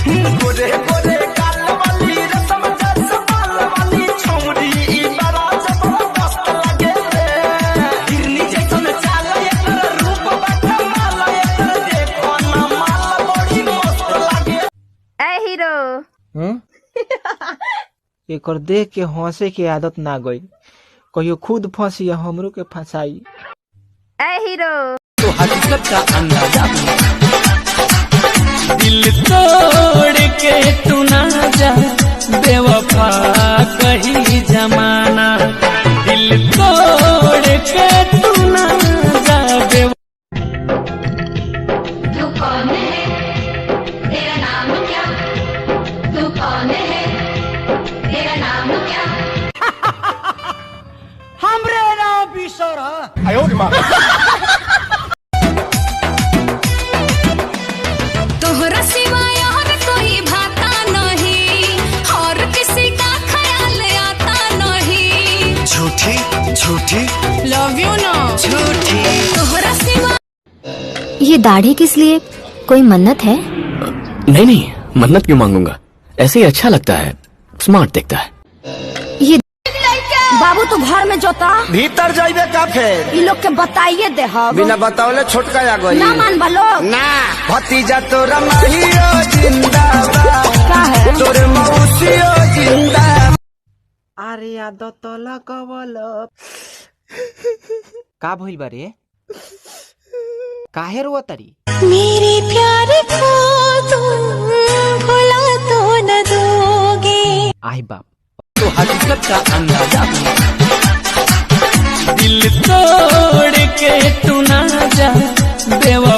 गोरे गोरे काल वाली रसम जस बाल वाली छोमरी ई बड़ा जबरदस्त लगे रे हिरनी जैसन चाल एकर रूप बाटे माल एकर देखो ना माल बड़ी मस्त लगे। ए हीरो एकर देख के हंसे के आदत ना गई, कहियो खुद फंसी हमरो के फंसाई। ए हीरो तो हकीकत का अंदाजा दिल तोड़ के तू ना जा बेवफा कही जमाना दिल तोड़ के तू ना जा तू कौन है तेरा नाम क्या तू कौन है तेरा नाम क्या हमरे नाम बिसर तोहरा सिवाय और कोई भाता नहीं और किसी का ख्याल आता नहीं झूठी झूठी लव यू ना झूठी तोहरा सिवा। ये दाढ़ी किस लिए? कोई मन्नत है? नहीं नहीं, मन्नत क्यों मांगूंगा, ऐसे ही अच्छा लगता है, स्मार्ट दिखता है। ये बाबू तो घर में जोता भीतर जाइबे का फेर ये लोग के बताइए दे हम बिना बतावले छोटका आ गई ना मान बलो ना भतीजा तोरा माहियो जिंदाबाद का है तोरे मौसियो जिंदाबाद। अरे आदत लगवल का भइल बारे? काहे रोआ तारी? मेरे प्यार को तुम भुला तो न दोगे। आई बाप, तो हकीकत का अंदाजा दिल तोड़ के तू ना जा बेवफा